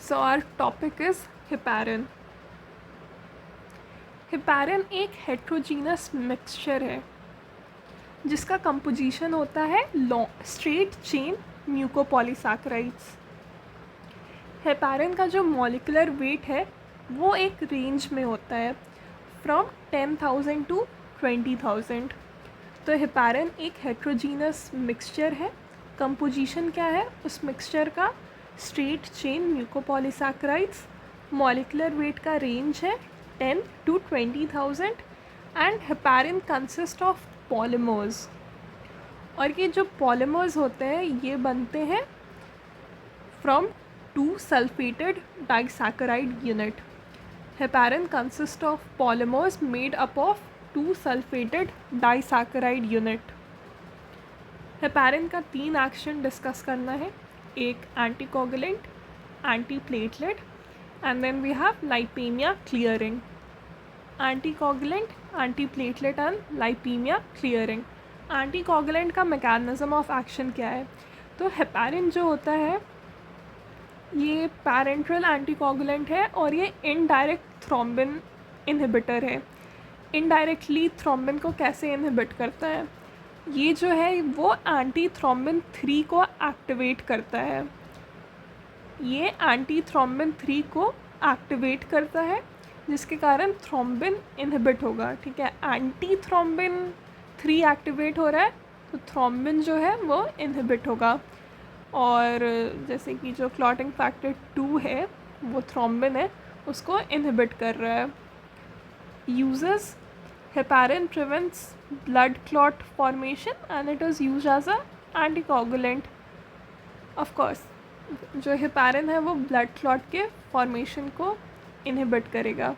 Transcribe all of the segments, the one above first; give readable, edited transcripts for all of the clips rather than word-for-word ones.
So our topic is heparin. Heparin एक heterogeneous mixture है जिसका कंपोजिशन होता है स्ट्रेट चेन म्यूकोपॉलीसैकेराइड्स। हेपारिन का जो मॉलिक्यूलर वेट है वो एक रेंज में होता है फ्रॉम 10,000 टू 20,000। तो हेपारिन एक हेट्रोजीनस मिक्सचर है। कंपोजिशन क्या है उस मिक्सचर का? Straight chain mucopolysaccharides. Molecular weight का रेंज है 10 to 20,000 and heparin consist of polymers. और ये जो पॉलीमर्स होते हैं ये बनते हैं from 2 sulfated disaccharide unit. Heparin consist of polymers made up of 2 sulfated disaccharide unit. Heparin का 3 एक्शन डिस्कस करना है, एक anticoagulant, antiplatelet and then we have lipaemia clearing. Anticoagulant, antiplatelet and lipaemia clearing. Anticoagulant का mechanism of action क्या है? तो heparin जो होता है ये पैरेंट्रल एंटीकोगुलेंट है और ये इनडायरेक्ट थ्रोम्बिन इनहिबिटर है। इनडायरेक्टली थ्रोम्बिन को कैसे इनहिबिट करता है? ये जो है वो एंटी थ्रोम्बिन 3 को एक्टिवेट करता है। ये एंटी थ्रोम्बिन 3 को एक्टिवेट करता है जिसके कारण थ्रोम्बिन इनहिबिट होगा। ठीक है, एंटी थ्रोम्बिन 3 एक्टिवेट हो रहा है तो थ्रोम्बिन जो है वो इनहिबिट होगा। और जैसे कि जो क्लॉटिंग फैक्टर 2 है वो थ्रोम्बिन है उसको इनहिबिट कर रहा है। Uses: heparin prevents blood clot formation and it is used as a anticoagulant. Of course जो heparin है वो blood clot के formation को inhibit करेगा।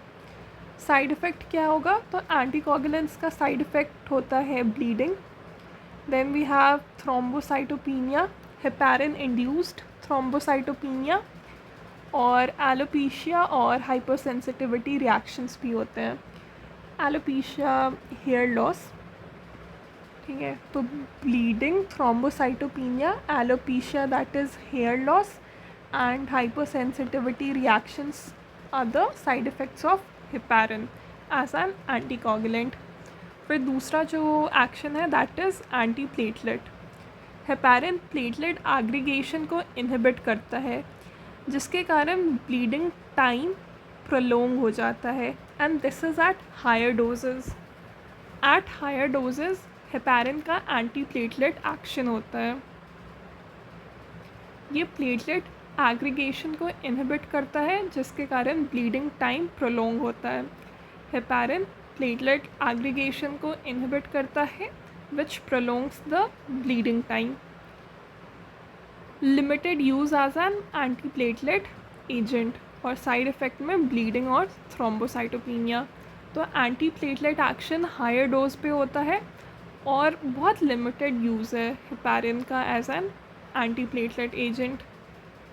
साइड इफ़ेक्ट क्या होगा? तो एंटीकोगुलेंट्स का साइड इफ़ेक्ट होता है bleeding. Then we have thrombocytopenia, heparin induced thrombocytopenia, और एलोपेशिया और हाइपरसेंसिटिविटी रिएक्शंस भी होते हैं। एलोपेशिया हेयर लॉस, ठीक है, तो bleeding, thrombocytopenia, alopecia that is hair loss and hypersensitivity reactions are the side effects of heparin as an anticoagulant. फिर दूसरा जो एक्शन है that is anti platelet. Heparin platelet aggregation को इनहिबिट करता है जिसके कारण ब्लीडिंग टाइम प्रोलोंग हो जाता है and this is at higher doses. At higher doses heparin का एंटी प्लेटलेट एक्शन होता है। ये प्लेटलेट एग्रीगेशन को इनहिबिट करता है जिसके कारण ब्लीडिंग टाइम प्रोलोंग होता है। हेपारिन प्लेटलेट एग्रीगेशन को इनहिबिट करता है which prolongs the bleeding time. Limited use as an anti platelet agent और साइड इफ़ेक्ट में ब्लीडिंग और थ्रोम्बोसाइटोपिनिया। तो anti platelet action higher dose पे होता है और बहुत लिमिटेड यूज़ है हेपारिन का as an anti platelet agent.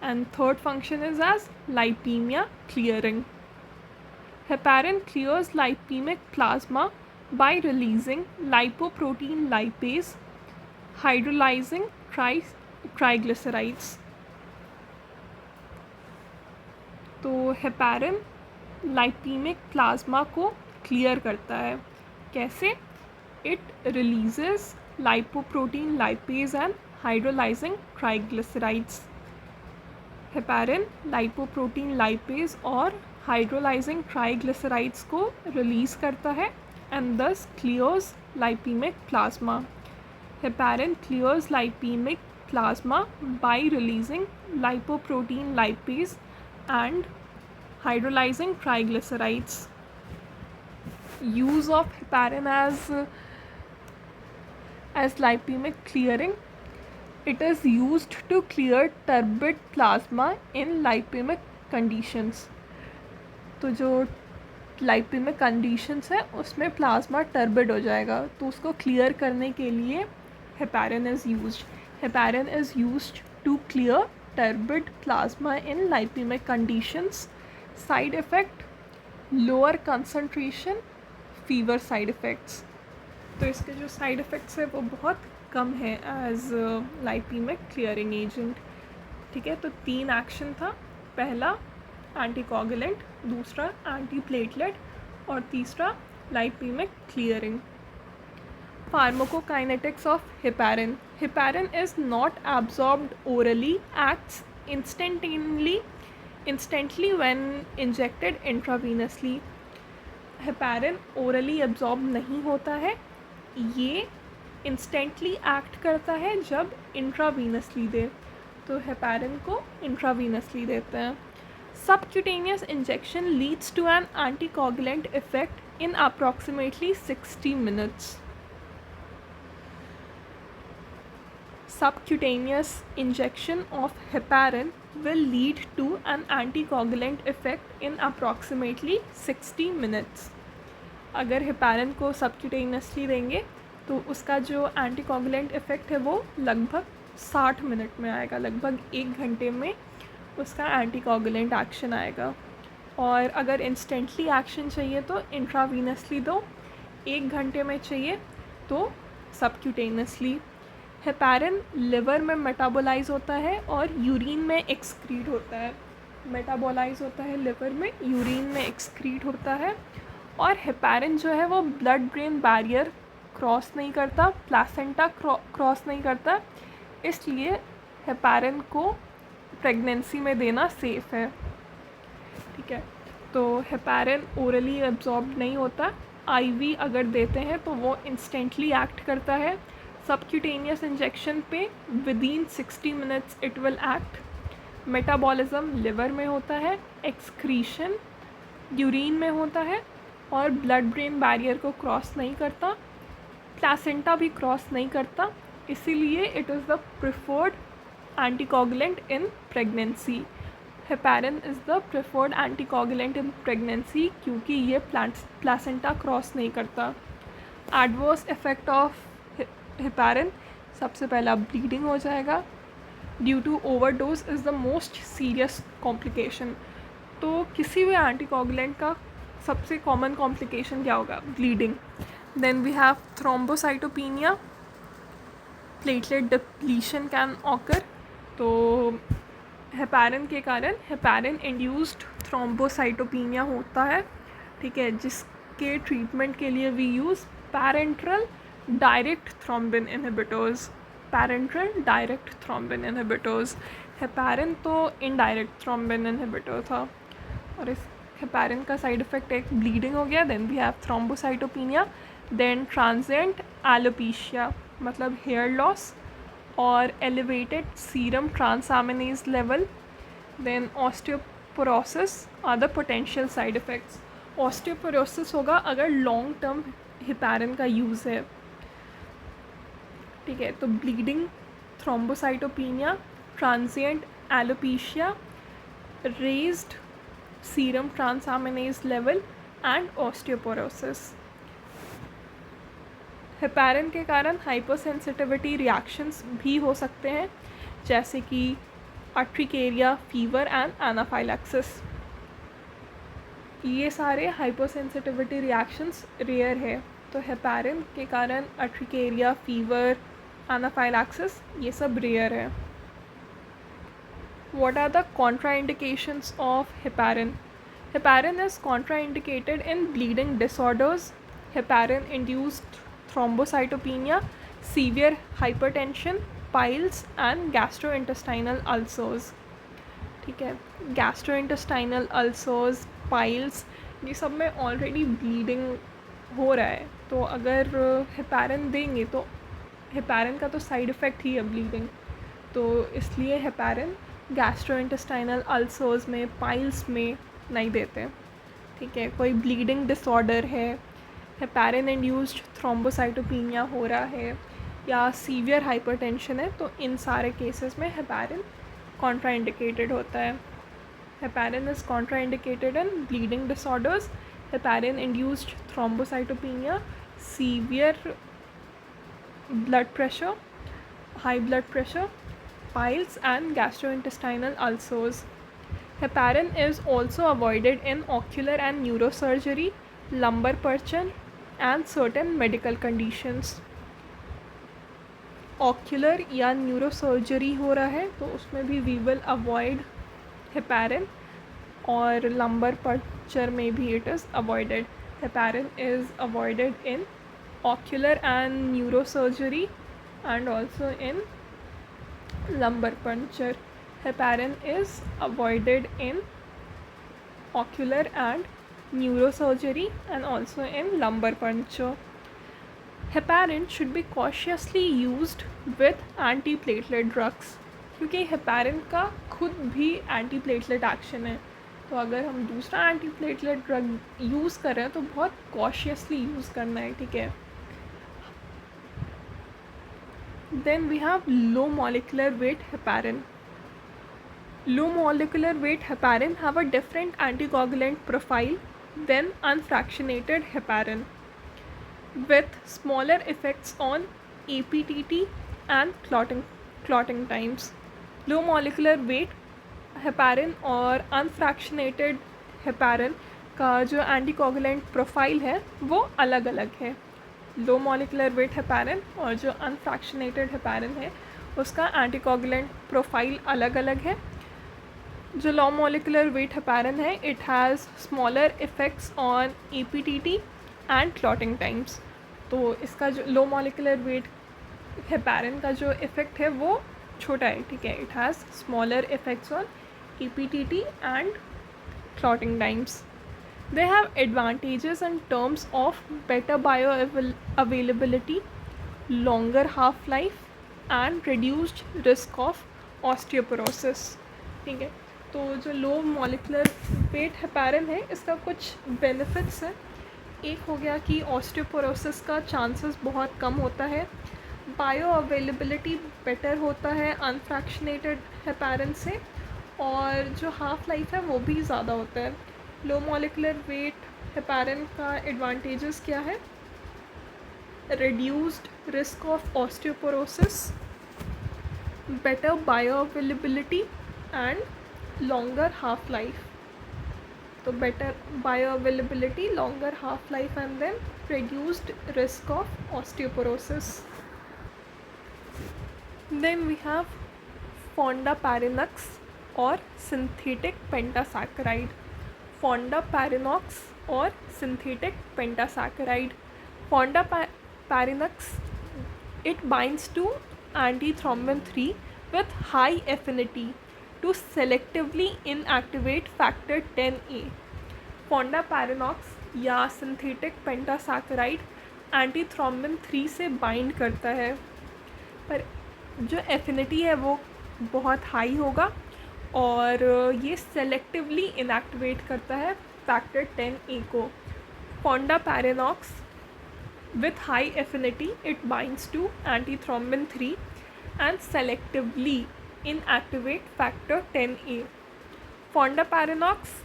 And third function is as lipaemia clearing. Heparin clears lipaemic plasma by releasing lipoprotein lipase, hydrolyzing triglycerides. तो heparin लाइपेमिक plasma को clear करता है। कैसे? It releases lipoprotein lipase and hydrolyzing triglycerides. Heparin lipoprotein lipase और hydrolyzing triglycerides को release करता है and thus clears lipemic plasma. Heparin clears lipemic plasma by releasing lipoprotein lipase and hydrolyzing triglycerides. Use of heparin as lipemic clearing. It is used to clear turbid plasma in lipemic conditions. तो जो लाइपेमिक conditions है उसमें plasma turbid हो जाएगा तो उसको clear करने के लिए heparin is used. Heparin is used to clear turbid plasma in lipaemic conditions. Side effect: lower concentration, fever side effects. तो इसके जो साइड इफ़ेक्ट्स है वो बहुत कम है एज लाइपेमिक क्लियरिंग एजेंट। ठीक है, तो 3 एक्शन था, पहला एंटीकोगुलेंट, दूसरा एंटीप्लेटलेट और तीसरा लाइपीमिक clearing. Pharmacokinetics of heparin. Heparin is not absorbed orally, acts instantly when injected intravenously. Heparin orally absorb नहीं होता है, ये इंस्टेंटली एक्ट करता है जब इंट्रावीनसली दे, तो हेपारिन को इंट्रावीनसली देते हैं. Subcutaneous injection leads to an anticoagulant effect in approximately 60 minutes. Subcutaneous injection of heparin will lead to an anticoagulant effect in approximately 60 minutes. अगर हेपारिन को सबक्यूटेनियसली देंगे तो उसका जो एंटीकोगुलेंट इफ़ेक्ट है वो लगभग 60 मिनट में आएगा, लगभग 1 घंटे में उसका एंटीकोगुलेंट एक्शन आएगा. और अगर इंस्टेंटली एक्शन चाहिए तो इंट्रावीनसली दो, 1 घंटे में चाहिए तो सबक्यूटेनियसली. हेपारिन लिवर में मेटाबोलाइज होता है और यूरिन में एक्सक्रीट होता है. मेटाबोलाइज होता है लिवर में, यूरिन में एक्सक्रीट होता है. और हेपारिन जो है वो ब्लड ब्रेन बैरियर क्रॉस नहीं करता, प्लासेंटा क्रॉस नहीं करता, इसलिए हेपारिन को प्रेगनेंसी में देना सेफ़ है. ठीक है, तो हेपारिन ओरली एब्जॉर्ब नहीं होता, आईवी अगर देते हैं तो वो इंस्टेंटली एक्ट करता है. सबक्यूटेनियस इंजेक्शन पे within 60 minutes it will act. Metabolism liver में होता है, एक्सक्रीशन यूरिन में होता है और ब्लड ब्रेन बैरियर को क्रॉस नहीं करता, प्लासेंटा भी क्रॉस नहीं करता, इसीलिए it is the preferred anticoagulant in pregnancy. Heparin is the preferred anticoagulant in pregnancy क्योंकि ये प्लासेंटा क्रॉस नहीं करता. एडवर्स इफेक्ट ऑफ हेपारिन, सबसे पहला ब्लीडिंग हो जाएगा. Due to overdose is the most serious complication. तो किसी भी एंटीकोगुलेंट का सबसे कॉमन कॉम्प्लिकेशन क्या होगा? Bleeding. Then we have thrombocytopenia, platelet depletion can occur. तो हेपारिन के कारण हेपारिन इंड्यूस्ड थ्रोम्बोसाइटोपिनिया होता है. ठीक है, जिसके ट्रीटमेंट के लिए we use parenteral direct thrombin inhibitors. Parenteral direct thrombin inhibitors. Heparin तो इनडायरेक्ट थ्रोम्बिन इनहिबिटर था और इस हेपारिन का साइड इफ़ेक्ट एक ब्लीडिंग हो गया. Then we have thrombocytopenia. Then transient alopecia मतलब हेयर लॉस और elevated serum transaminase level. Then osteoporosis are the potential side effects. Osteoporosis होगा अगर लॉन्ग टर्म हेपारिन का यूज़ है. ठीक है, तो bleeding, thrombocytopenia, transient alopecia, raised serum transaminase level and osteoporosis. Heparin के कारण हाइपरसेंसिटिविटी रिएक्शंस भी हो सकते हैं जैसे कि अर्टिकेरिया, फीवर एंड एनाफाइलैक्सिस. ये सारे हाइपरसेंसिटिविटी रिएक्शंस रेयर है. तो हेपारिन के कारण अर्टिकेरिया, फीवर, एनाफाइलैक्सिस ये सब रेयर है. What are the contraindications of heparin? Heparin is contraindicated in bleeding disorders, heparin-induced thrombocytopenia, severe hypertension, piles and gastrointestinal ulcers. ठीक है, gastrointestinal ulcers, piles ये सब में ऑलरेडी ब्लीडिंग हो रहा है, तो अगर हेपारिन देंगे तो हेपारिन का तो साइड इफ़ेक्ट ही है ब्लीडिंग, तो इसलिए हेपारिन गैस्ट्रोइंटेस्टाइनल अल्सर्स में, पाइल्स में नहीं देते. ठीक है, कोई ब्लीडिंग डिसऑर्डर है, हेपारिन इंड्यूस्ड थ्रोम्बोसाइटोपिनिया हो रहा है या सीवियर हाइपरटेंशन है, तो इन सारे केसेस में हेपारिन कॉन्ट्राइंडिकेटेड होता है. Heparin is contraindicated in bleeding disorders, heparin induced thrombocytopenia, severe blood pressure, high blood pressure, piles and gastrointestinal ulcers. Heparin is also avoided in ocular and neurosurgery, lumbar puncture and certain medical conditions. Ocular या neurosurgery हो रहा है तो उसमें भी we will avoid heparin, or lumbar puncture में भी it is avoided. Heparin is avoided in ocular and neurosurgery and also in lumbar puncture. Heparin is avoided in ocular and neurosurgery and also in lumbar puncture. Heparin should be cautiously used with antiplatelet drugs, क्योंकि heparin का खुद भी antiplatelet action है, तो अगर हम दूसरा antiplatelet drug use कर रहे हैं तो बहुत कॉशियसली यूज़ करना है, ठीक है. Then we have low molecular weight heparin. Low molecular weight heparin have a different anticoagulant profile than unfractionated heparin, with smaller effects on APTT and clotting times. Low molecular weight heparin और unfractionated heparin का जो anticoagulant profile है वो अलग अलग है. लो molecular weight heparin और जो unfractionated heparin है उसका anticoagulant profile अलग अलग है. जो लो मोलिकुलर वेट हेपारिन है it has smaller effects on APTT and clotting times. तो इसका जो लो मोलिकुलर वेट हेपारिन का जो इफ़ेक्ट है वो छोटा है, ठीक है. It has smaller effects on APTT and clotting times. They have advantages in terms of better bio availability, longer half life and reduced risk of osteoporosis, ठीक है. तो जो लो मॉलिकुलर वेट हेपारिन है इसका कुछ बेनिफिट्स हैं. एक हो गया कि ऑस्टियोपोरोसिस का चांसेस बहुत कम होता है, बायो अवेलेबिलिटी बेटर होता है अनफ्रैक्शनेटेड हेपारिन से, और जो हाफ लाइफ है वो भी ज़्यादा होता है. लो मॉलिकुलर वेट हेपारिन का एडवांटेजेस क्या है? Reduced risk of osteoporosis, better bio availability and longer half life. तो better bioavailability, longer half life and then reduced risk of osteoporosis. Then we have fondaparinux or synthetic pentasaccharide. Fondaparinux or synthetic pentasaccharide. Fondaparinux, it binds to antithrombin 3 with high affinity to selectively inactivate factor 10A. Fondaparinux या synthetic पेंटासैकेराइड antithrombin 3 से bind करता है, पर जो affinity है वो बहुत high होगा और ये सेलेक्टिवली इनएक्टिवेट करता है फैक्टर 10A को. Fondaparinux with high affinity it binds to antithrombin 3 and selectively inactivate factor 10A. Fondaparinux,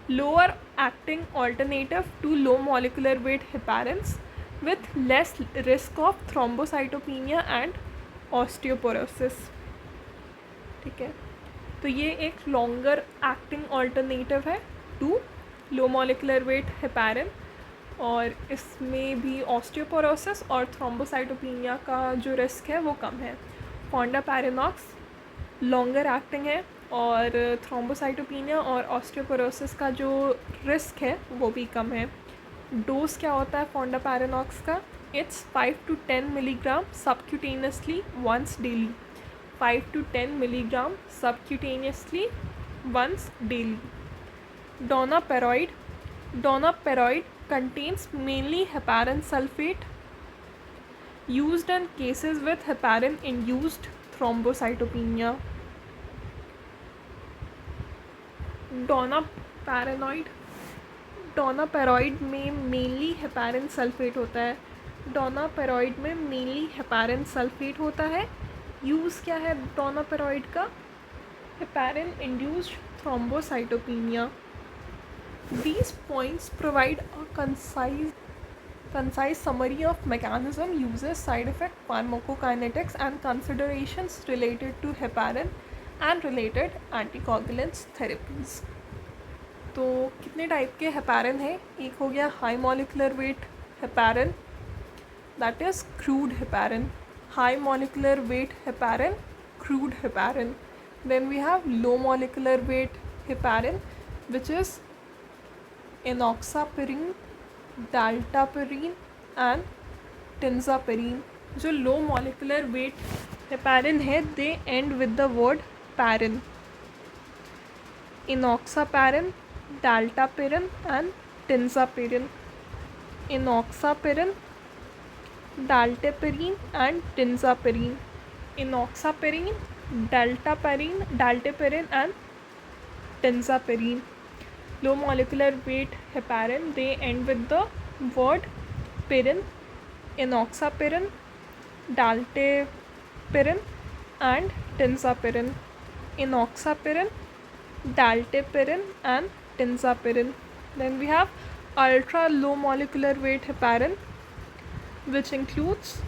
lower acting alternative to low molecular weight heparins with less risk of thrombocytopenia and osteoporosis, ठीक है. तो ये एक longer acting alternative है to low molecular weight heparin, और इसमें भी osteoporosis और थ्रोम्बोसाइटोपेनिया का जो रिस्क है वो कम है. फोंडापैरिनॉक्स लॉन्गर एक्टिंग है और थ्रोम्बोसाइटोपेनिया और ऑस्टियोपोरोसिस का जो रिस्क है वो भी कम है. डोज क्या होता है फोंडापैरिनॉक्स का? It's 5 to 10 milligram subcutaneously once daily. 5 to 10 milligram subcutaneously once daily. Donaparoid contains mainly heparin sulfate, used in cases with heparin induced thrombocytopenia. डोनापेरॉइड में मेनली हेपारिन सल्फेट होता है. डोनापेरॉइड में मेनली हेपारिन सल्फेट होता है. यूज़ क्या है डोनापेरॉइड का? Heparin induced thrombocytopenia. These points provide a concise summary of mechanism, uses, side effect, pharmacokinetics and considerations related to heparin and related anticoagulants therapies. तो कितने टाइप के हेपारिन है? एक हो गया high molecular weight heparin, that is crude heparin. High molecular weight heparin, crude heparin. Then we have low molecular weight heparin, which is enoxaparin, dalteparin and tinzaparin. जो लो molecular weight heparin है they end with the word parin. enoxaparin, dalteparin and tinzaparin. enoxaparin, dalteparin and tinzaparin. enoxaparin, dalteparin and tinzaparin. Low molecular weight heparin, they end with the word parin. enoxaparin, dalteparin and tinzaparin. enoxaparin, dalteparin and tinzaparin. Then we have ultra low molecular weight heparin, which includes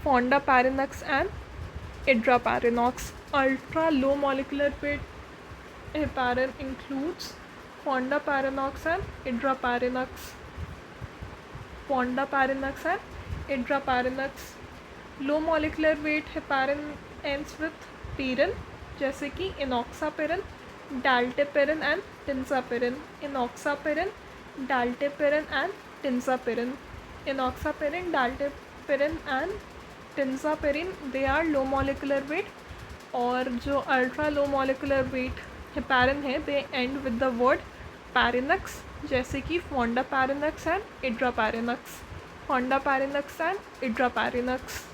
fondaparinux and idraparinux. Ultra low molecular weight heparin includes fondaparinux and idraparinux. fondaparinux and idraparinux. Low molecular weight heparin ends with Perrin, जैसे कि enoxaparin, dalteparin and tinzaparin. enoxaparin, dalteparin and tinzaparin. enoxaparin, dalteparin and tinzaparin, they are low molecular wait. और जो ultra low molecular weight heparin है they end with the word पैरिनक्स, जैसे कि fondaparinux and idraparinux. fondaparinux and idraparinux.